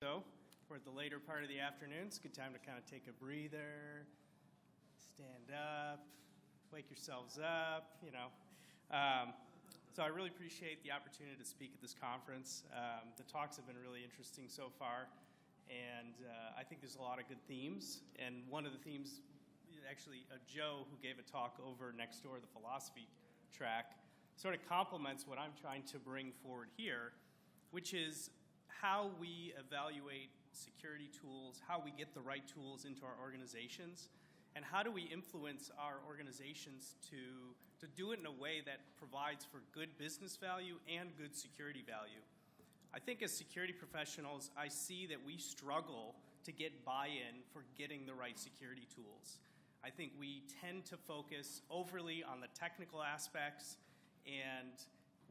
So we're at the later part of the afternoon. It's a good time to kind of take a breather, stand up, wake yourselves up, So I really appreciate the opportunity to speak at this conference. The talks have been really interesting so far, and I think there's a lot of good themes. And one of the themes, actually, Joe, who gave a talk over next door, the philosophy track, sort of complements what I'm trying to bring forward here, which is how we evaluate security tools, how we get the right tools into our organizations, and how do we influence our organizations to do it in a way that provides for good business value and good security value. I think as security professionals, I see that we struggle to get buy-in for getting the right security tools. I think we tend to focus overly on the technical aspects, and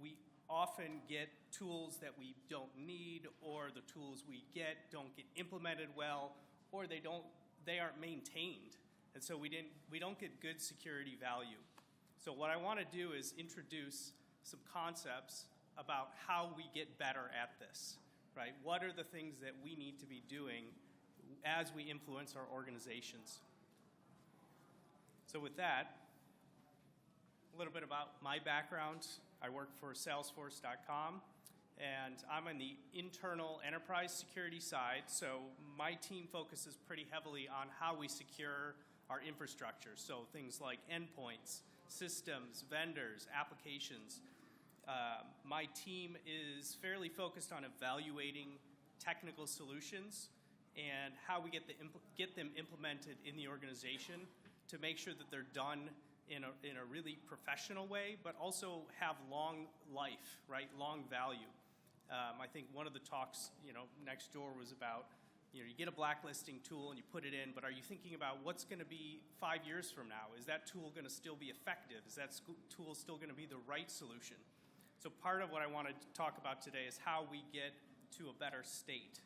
we often get tools that we don't need, or the tools we get don't get implemented well, or they aren't maintained. And so we don't get good security value. So what I want to do is introduce some concepts about how we get better at this, right? What are the things that we need to be doing as we influence our organizations? So with that, a little bit about my background. I work for Salesforce.com, and I'm on the internal enterprise security side. So my team focuses pretty heavily on how we secure our infrastructure. So things like endpoints, systems, vendors, applications. My team is fairly focused on evaluating technical solutions and how we get them implemented in the organization to make sure that they're done in a really professional way, but also have long life, right? Long value. I think one of the talks, next door was about, you get a blacklisting tool and you put it in, but are you thinking about what's going to be 5 years from now? Is that tool going to still be effective? Is that tool still going to be the right solution? So part of what I want to talk about today is how we get to a better state.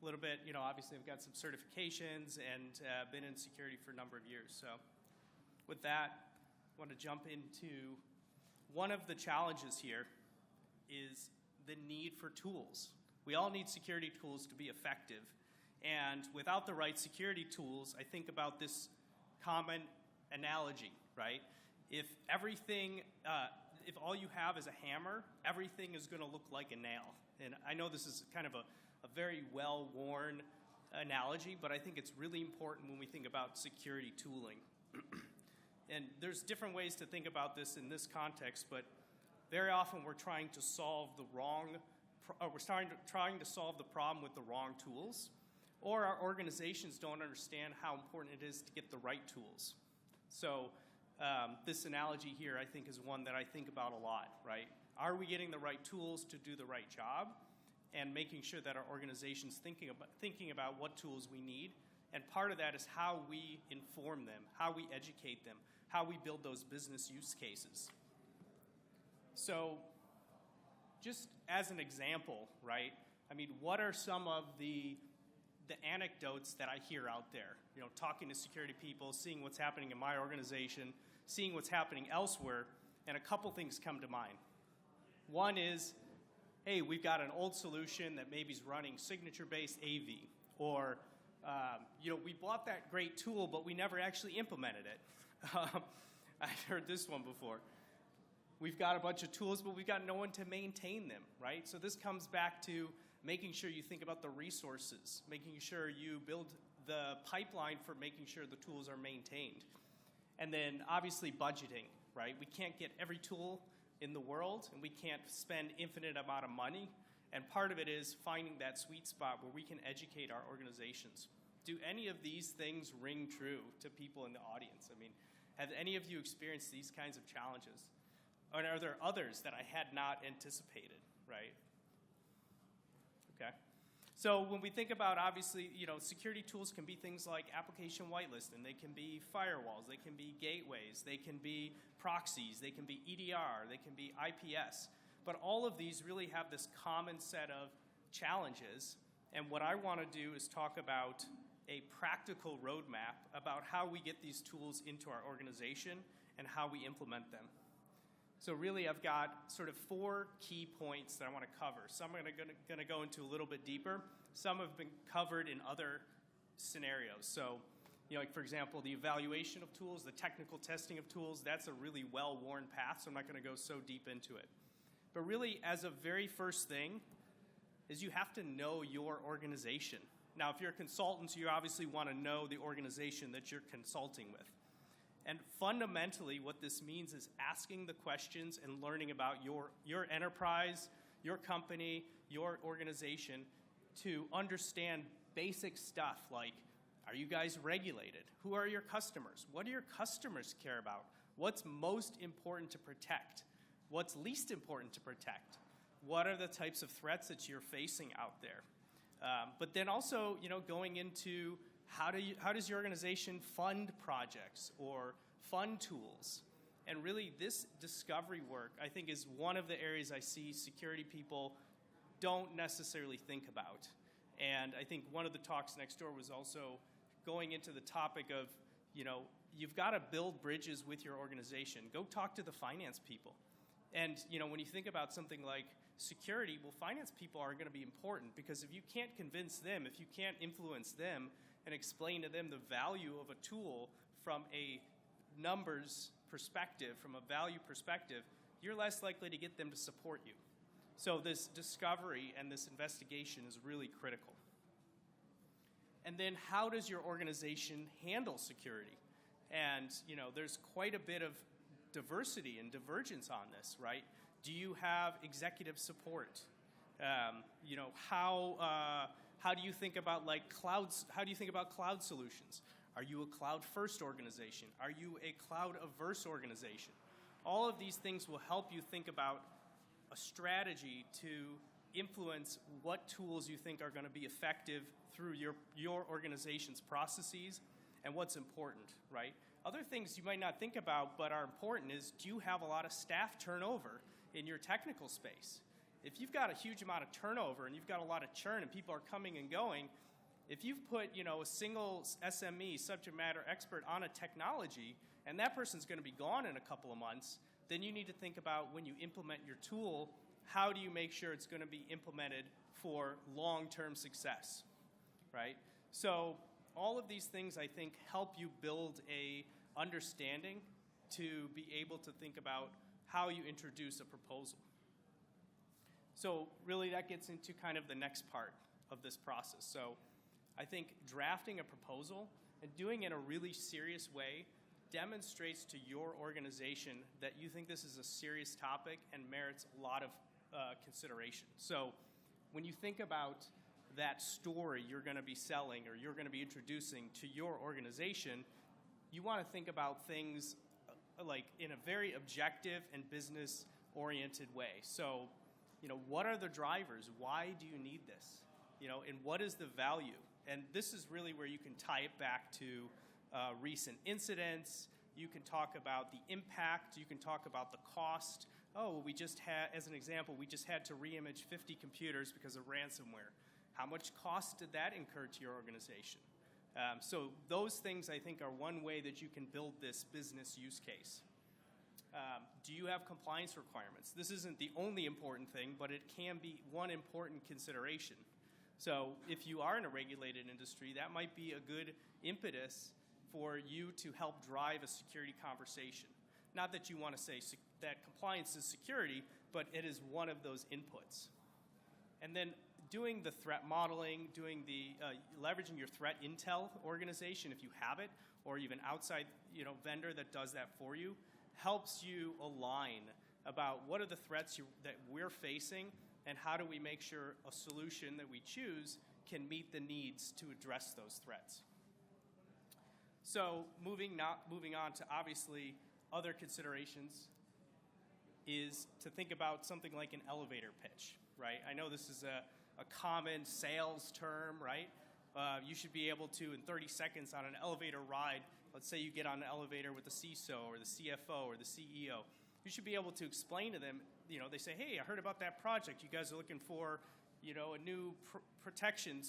A little bit, obviously I've got some certifications and been in security for a number of years. So with that, I want to jump into one of the challenges here is the need for tools. We all need security tools to be effective. And without the right security tools, I think about this common analogy, right? If all you have is a hammer, everything is going to look like a nail. And I know this is kind of a very well-worn analogy, but I think it's really important when we think about security tooling. And there's different ways to think about this in this context, but very often we're trying to solve the problem with the wrong tools, or our organizations don't understand how important it is to get the right tools. So this analogy here, I think, is one that I think about a lot, right? Are we getting the right tools to do the right job, and making sure that our organization's thinking about what tools we need? And part of that is how we inform them, how we educate them, how we build those business use cases. So just as an example, right? I mean, what are some of the anecdotes that I hear out there? Talking to security people, seeing what's happening in my organization, seeing what's happening elsewhere, and a couple things come to mind. One is, hey, we've got an old solution that maybe is running signature-based AV, or we bought that great tool, but we never actually implemented it. I've heard this one before. We've got a bunch of tools, but we've got no one to maintain them, right? So this comes back to making sure you think about the resources, making sure you build the pipeline for making sure the tools are maintained. And then obviously budgeting, right? We can't get every tool in the world, and we can't spend infinite amount of money. And part of it is finding that sweet spot where we can educate our organizations. Do any of these things ring true to people in the audience? I mean, have any of you experienced these kinds of challenges? Or are there others that I had not anticipated, right? Okay. So when we think about, obviously, security tools can be things like application whitelisting. They can be firewalls. They can be gateways. They can be proxies. They can be EDR. They can be IPS. But all of these really have this common set of challenges. And what I want to do is talk about a practical roadmap about how we get these tools into our organization and how we implement them. So really, I've got sort of 4 key points that I want to cover. Some I'm going to go into a little bit deeper. Some have been covered in other scenarios. So, like for example, the evaluation of tools, the technical testing of tools, that's a really well-worn path, so I'm not going to go so deep into it. But really, as a very first thing, is you have to know your organization. Now, if you're a consultant, you obviously want to know the organization that you're consulting with. And fundamentally, what this means is asking the questions and learning about your enterprise, your company, your organization to understand basic stuff like, are you guys regulated? Who are your customers? What do your customers care about? What's most important to protect? What's least important to protect? What are the types of threats that you're facing out there? But then also, going into how does your organization fund projects or fund tools? And really, this discovery work, I think, is one of the areas I see security people don't necessarily think about. And I think one of the talks next door was also going into the topic of, you've got to build bridges with your organization. Go talk to the finance people. And, when you think about something like security, well, finance people are going to be important because if you can't convince them, if you can't influence them and explain to them the value of a tool from a numbers perspective, from a value perspective, you're less likely to get them to support you. So this discovery and this investigation is really critical. And then how does your organization handle security? And, there's quite a bit of diversity and divergence on this, right? Do you have executive support? How do you think about clouds? How do you think about cloud solutions? Are you a cloud-first organization? Are you a cloud-averse organization? All of these things will help you think about a strategy to influence what tools you think are going to be effective through your organization's processes and what's important, right? Other things you might not think about but are important is, do you have a lot of staff turnover in your technical space? If you've got a huge amount of turnover and you've got a lot of churn and people are coming and going, if you've put a single SME, subject matter expert, on a technology and that person's going to be gone in a couple of months, then you need to think about when you implement your tool, how do you make sure it's going to be implemented for long-term success, right? So all of these things, I think, help you build a understanding to be able to think about how you introduce a proposal. So really that gets into kind of the next part of this process. So I think drafting a proposal and doing it in a really serious way demonstrates to your organization that you think this is a serious topic and merits a lot of consideration. So when you think about that story you're going to be selling or you're going to be introducing to your organization, you want to think about things like in a very objective and business-oriented way. So, what are the drivers? Why do you need this? And what is the value? And this is really where you can tie it back to recent incidents. You can talk about the impact. You can talk about the cost. Oh, we just had, as an example, we just had to reimage 50 computers because of ransomware. How much cost did that incur to your organization? So those things, I think, are one way that you can build this business use case. Do you have compliance requirements? This isn't the only important thing, but it can be one important consideration. So if you are in a regulated industry, that might be a good impetus for you to help drive a security conversation. Not that you want to say that compliance is security, but it is one of those inputs. And then doing the threat modeling, doing the leveraging your threat intel organization if you have it, or even outside vendor that does that for you, helps you align about what are the threats that we're facing and how do we make sure a solution that we choose can meet the needs to address those threats. So moving on to obviously other considerations is to think about something like an elevator pitch, right? I know this is a common sales term, right? You should be able to, in 30 seconds on an elevator ride, let's say you get on an elevator with the CISO or the CFO or the CEO, you should be able to explain to them, they say, hey, I heard about that project. You guys are looking for, a new protection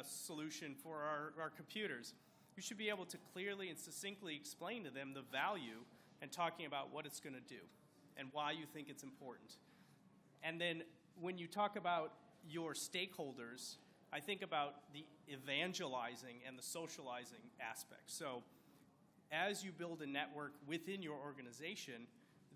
solution for our computers. You should be able to clearly and succinctly explain to them the value and talking about what it's going to do. and why you think it's important. And then when you talk about your stakeholders, I think about the evangelizing and the socializing aspect. So as you build a network within your organization,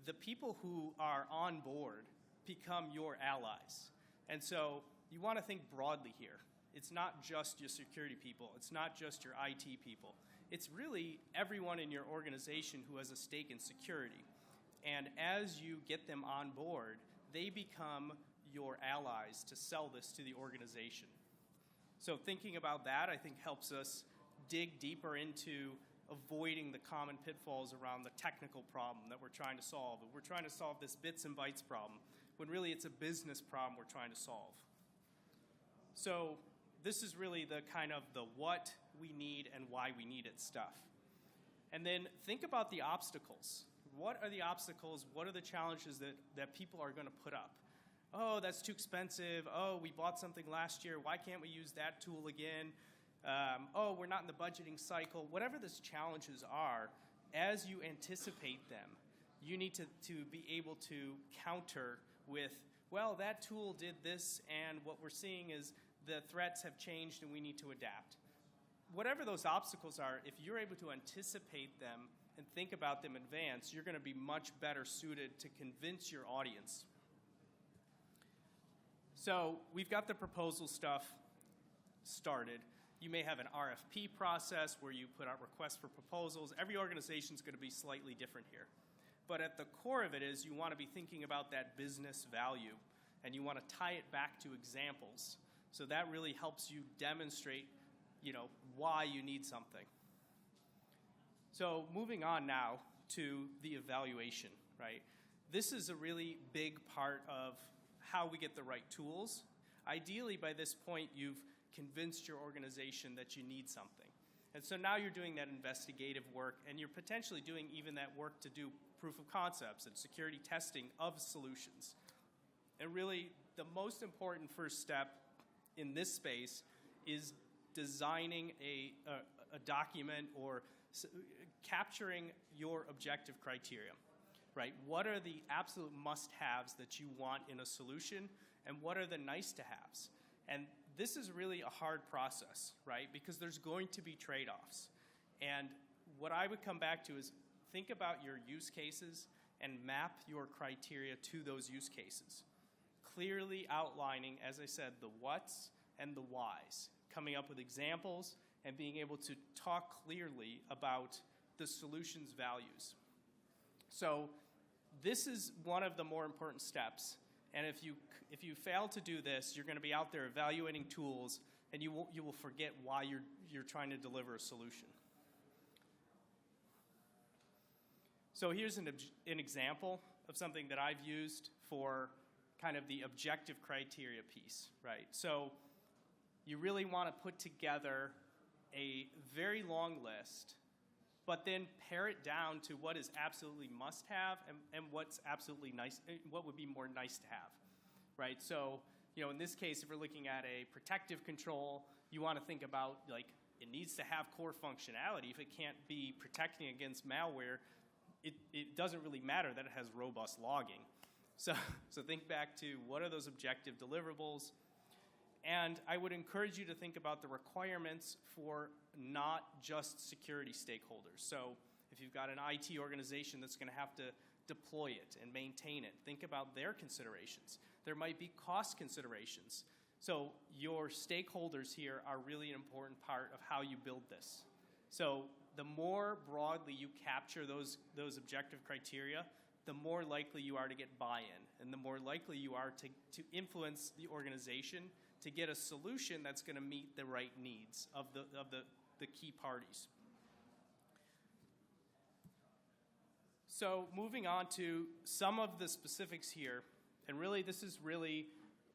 the people who are on board become your allies. And so you want to think broadly here. It's not just your security people. It's not just your IT people. It's really everyone in your organization who has a stake in security. And as you get them on board, they become your allies to sell this to the organization. So thinking about that, I think, helps us dig deeper into avoiding the common pitfalls around the technical problem that we're trying to solve. We're trying to solve this bits and bytes problem, when really it's a business problem we're trying to solve. So this is really the kind of the what we need and why we need it stuff. And then think about the obstacles. What are the obstacles? What are the challenges that people are going to put up? Oh, that's too expensive. Oh, we bought something last year. Why can't we use that tool again? Oh, we're not in the budgeting cycle. Whatever these challenges are, as you anticipate them, you need to be able to counter with, well, that tool did this, and what we're seeing is the threats have changed and we need to adapt. Whatever those obstacles are, if you're able to anticipate them and think about them in advance, you're going to be much better suited to convince your audience. So we've got the proposal stuff started. You may have an RFP process where you put out requests for proposals. Every organization is going to be slightly different here. But at the core of it is you want to be thinking about that business value, and you want to tie it back to examples. So that really helps you demonstrate, why you need something. So moving on now to the evaluation, right? This is a really big part of how we get the right tools. Ideally, by this point, you've convinced your organization that you need something. And so now you're doing that investigative work, and you're potentially doing even that work to do proof of concepts and security testing of solutions. And really, the most important first step in this space is designing a document or capturing your objective criteria, right? What are the absolute must-haves that you want in a solution, and what are the nice-to-haves? And this is really a hard process, right? Because there's going to be trade-offs. And what I would come back to is think about your use cases and map your criteria to those use cases. Clearly outlining, as I said, the whats and the whys, coming up with examples and being able to talk clearly about the solution's values. So this is one of the more important steps. And if you fail to do this, you're going to be out there evaluating tools, and you will forget why you're trying to deliver a solution. So here's an example of something that I've used for kind of the objective criteria piece, right? So you really want to put together a very long list, but then pare it down to what is absolutely must-have and what's absolutely nice, what would be more nice to have, right? So, in this case, if we're looking at a protective control, you want to think about, it needs to have core functionality. If it can't be protecting against malware, it doesn't really matter that it has robust logging. So think back to what are those objective deliverables. And I would encourage you to think about the requirements for not just security stakeholders. So if you've got an IT organization that's going to have to deploy it and maintain it, think about their considerations. There might be cost considerations. So your stakeholders here are really an important part of how you build this. So the more broadly you capture those objective criteria, the more likely you are to get buy-in, and the more likely you are to influence the organization to get a solution that's going to meet the right needs of the key parties. So moving on to some of the specifics here, and really this is really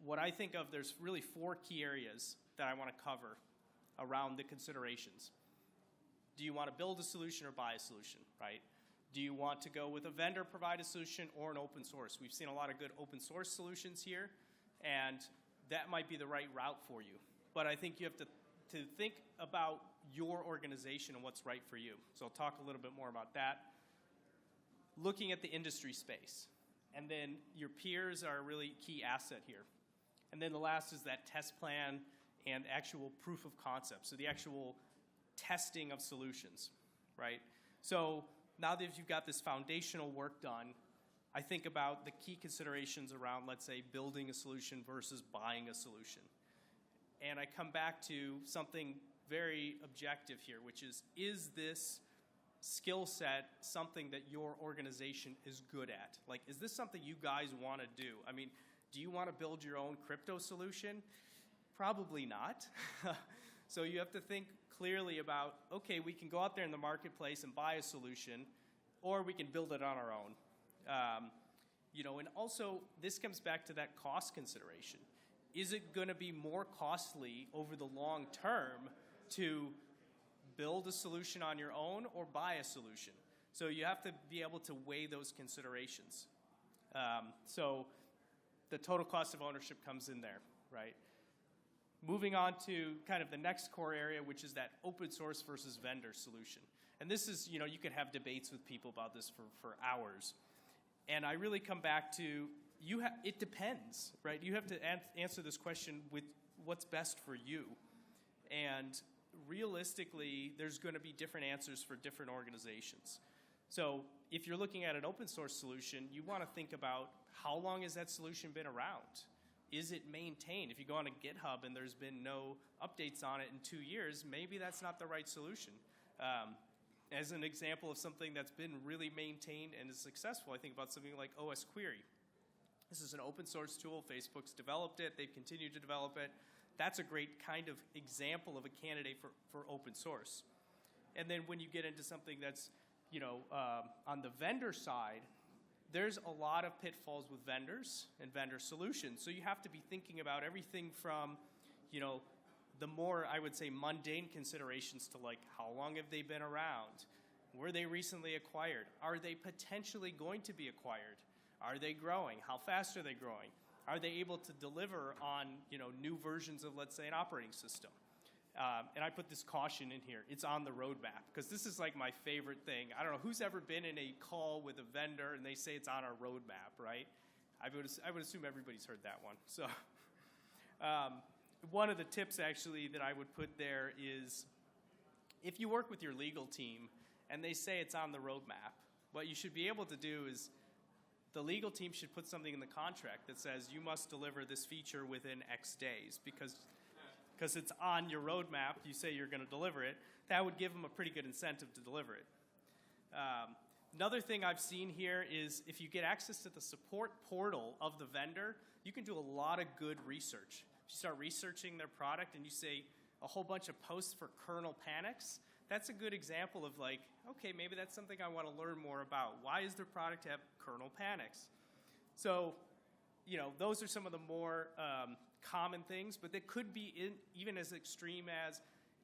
what I think of, there's really 4 key areas that I want to cover around the considerations. Do you want to build a solution or buy a solution, right? Do you want to go with a vendor-provided solution or an open source? We've seen a lot of good open source solutions here, and that might be the right route for you. But I think you have to think about your organization and what's right for you. So I'll talk a little bit more about that. Looking at the industry space. And then your peers are a really key asset here. And then the last is that test plan and actual proof of concept, so the actual testing of solutions, right? So now that you've got this foundational work done, I think about the key considerations around, let's say, building a solution versus buying a solution. And I come back to something very objective here, which is this skill set something that your organization is good at? Like, is this something you guys want to do? I mean, do you want to build your own crypto solution? Probably not. So you have to think clearly about, okay, we can go out there in the marketplace and buy a solution, or we can build it on our own. And also this comes back to that cost consideration. Is it going to be more costly over the long term to build a solution on your own or buy a solution? So you have to be able to weigh those considerations. So the total cost of ownership comes in there, right? Moving on to kind of the next core area, which is that open source versus vendor solution. And this is, you could have debates with people about this for hours. And I really come back to, it depends, right? You have to answer this question with what's best for you. And realistically, there's going to be different answers for different organizations. So if you're looking at an open source solution, you want to think about how long has that solution been around? Is it maintained? If you go on a GitHub and there's been no updates on it in 2 years, maybe that's not the right solution. As an example of something that's been really maintained and is successful, I think about something like OS Query. This is an open source tool. Facebook's developed it. They've continued to develop it. That's a great kind of example of a candidate for open source. And then when you get into something that's, on the vendor side, there's a lot of pitfalls with vendors and vendor solutions. So you have to be thinking about everything from, the more, I would say, mundane considerations to like, how long have they been around? Were they recently acquired? Are they potentially going to be acquired? Are they growing? How fast are they growing? Are they able to deliver on, new versions of, let's say, an operating system? And I put this caution in here. It's on the roadmap, because this is like my favorite thing. I don't know who's ever been in a call with a vendor and they say it's on our roadmap, right? I would assume everybody's heard that one. So one of the tips actually that I would put there is, if you work with your legal team and they say it's on the roadmap, what you should be able to do is, the legal team should put something in the contract that says you must deliver this feature within X days, because it's on your roadmap, you say you're going to deliver it. That would give them a pretty good incentive to deliver it. Another thing I've seen here is, if you get access to the support portal of the vendor, you can do a lot of good research. If you start researching their product and you say a whole bunch of posts for kernel panics, that's a good example of like, okay, maybe that's something I want to learn more about. Why is their product have kernel panics? So, those are some of the more common things, but they could be even as extreme as,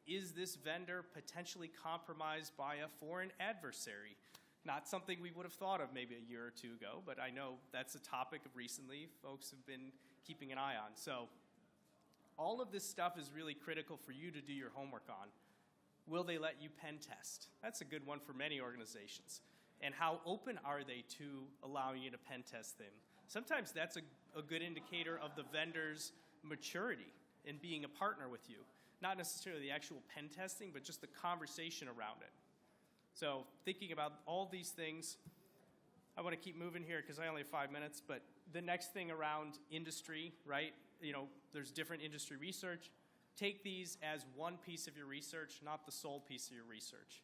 is this vendor potentially compromised by a foreign adversary? Not something we would have thought of maybe a year or two ago, but I know that's a topic of recently folks have been keeping an eye on. So all of this stuff is really critical for you to do your homework on. Will they let you pen test? That's a good one for many organizations. And how open are they to allowing you to pen test them? Sometimes that's a good indicator of the vendor's maturity in being a partner with you. Not necessarily the actual pen testing, but just the conversation around it. So thinking about all these things, I want to keep moving here because I only have 5 minutes, but the next thing around industry, right? There's different industry research. Take these as one piece of your research, not the sole piece of your research.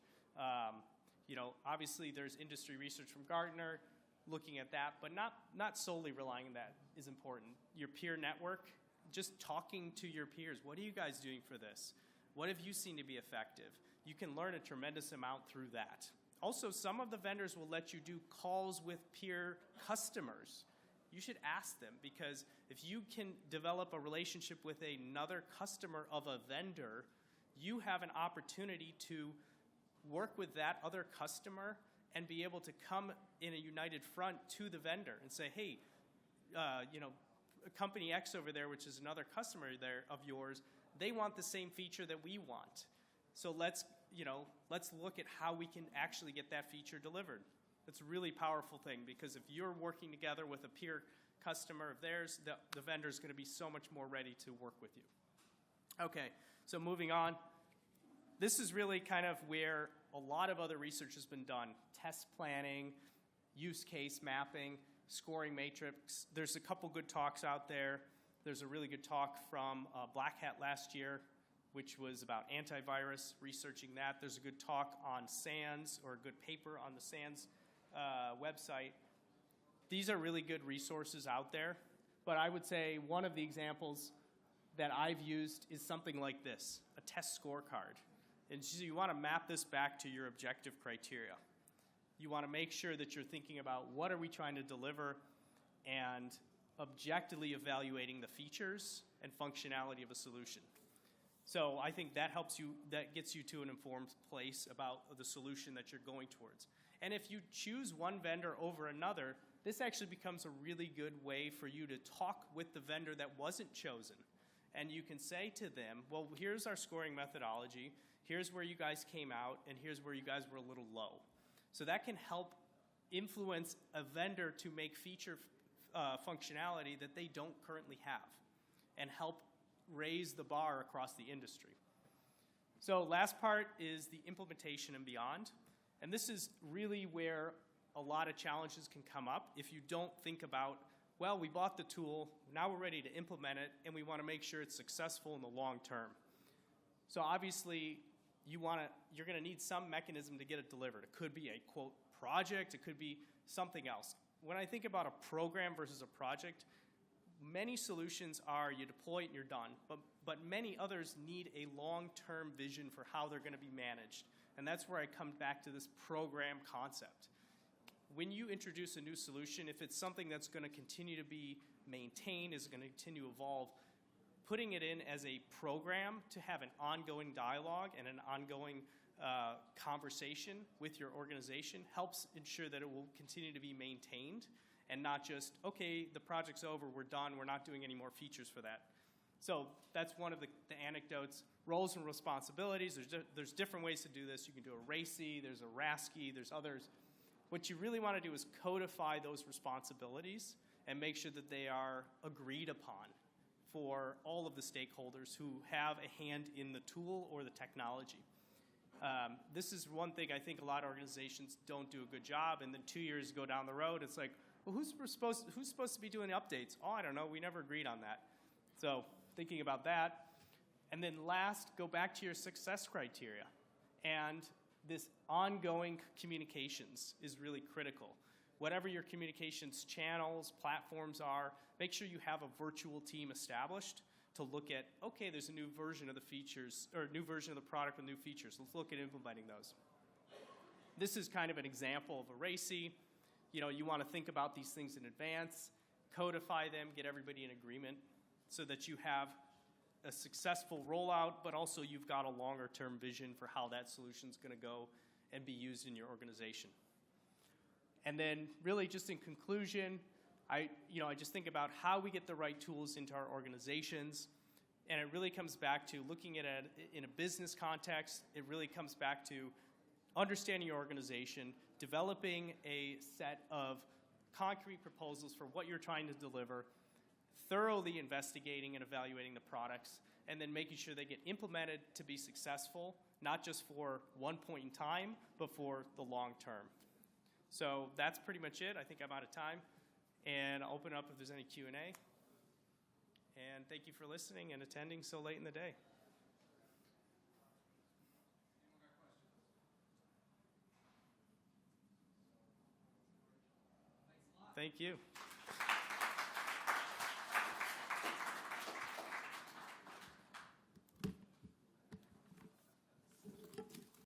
Obviously there's industry research from Gartner, looking at that, but not solely relying on that is important. Your peer network, just talking to your peers. What are you guys doing for this? What have you seen to be effective? You can learn a tremendous amount through that. Also, some of the vendors will let you do calls with peer customers. You should ask them, because if you can develop a relationship with another customer of a vendor, you have an opportunity to work with that other customer and be able to come in a united front to the vendor and say, hey, company X over there, which is another customer there of yours, they want the same feature that we want. So let's look at how we can actually get that feature delivered. It's a really powerful thing because if you're working together with a peer customer of theirs, the vendor is going to be so much more ready to work with you. Okay, so moving on. This is really kind of where a lot of other research has been done. Test planning, use case mapping, scoring matrix. There's a couple good talks out there. There's a really good talk from Black Hat last year, which was about antivirus, researching that. There's a good talk on SANS, or a good paper on the SANS website. These are really good resources out there, but I would say one of the examples that I've used is something like this, a test scorecard. And so you want to map this back to your objective criteria. You want to make sure that you're thinking about what are we trying to deliver and objectively evaluating the features and functionality of a solution. So I think that helps you, that gets you to an informed place about the solution that you're going towards. And if you choose one vendor over another, this actually becomes a really good way for you to talk with the vendor that wasn't chosen. And you can say to them, well, here's our scoring methodology, here's where you guys came out, and here's where you guys were a little low. So that can help influence a vendor to make feature functionality that they don't currently have and help raise the bar across the industry. So last part is the implementation and beyond. And this is really where a lot of challenges can come up if you don't think about, well, we bought the tool, now we're ready to implement it, and we want to make sure it's successful in the long term. So obviously, you're going to need some mechanism to get it delivered. It could be a, quote, project. It could be something else. When I think about a program versus a project, many solutions are you deploy it and you're done, but many others need a long-term vision for how they're going to be managed. And that's where I come back to this program concept. When you introduce a new solution, if it's something that's going to continue to be maintained, is going to continue to evolve, putting it in as a program to have an ongoing dialogue and an ongoing conversation with your organization helps ensure that it will continue to be maintained and not just, okay, the project's over, we're done, we're not doing any more features for that. So that's one of the anecdotes. Roles and responsibilities, there's different ways to do this. You can do a RACI, there's a RASCI, there's others. What you really want to do is codify those responsibilities and make sure that they are agreed upon for all of the stakeholders who have a hand in the tool or the technology. This is one thing I think a lot of organizations don't do a good job, and then 2 years go down the road, it's like, well, who's supposed to be doing updates? Oh, I don't know, we never agreed on that. So thinking about that. And then last, go back to your success criteria. And this ongoing communications is really critical. Whatever your communications channels, platforms are, make sure you have a virtual team established to look at, okay, there's a new version of the features, or a new version of the product with new features. Let's look at implementing those. This is kind of an example of a RACI. You know, you want to think about these things in advance, codify them, get everybody in agreement so that you have a successful rollout, but also you've got a longer-term vision for how that solution's going to go and be used in your organization. And then really just in conclusion, I just think about how we get the right tools into our organizations, and it really comes back to looking at it in a business context. It really comes back to understanding your organization, developing a set of concrete proposals for what you're trying to deliver, thoroughly investigating and evaluating the products, and then making sure they get implemented to be successful, not just for one point in time, but for the long term. So that's pretty much it. I think I'm out of time. And I'll open up if there's any Q&A. And thank you for listening and attending so late in the day. Thank you.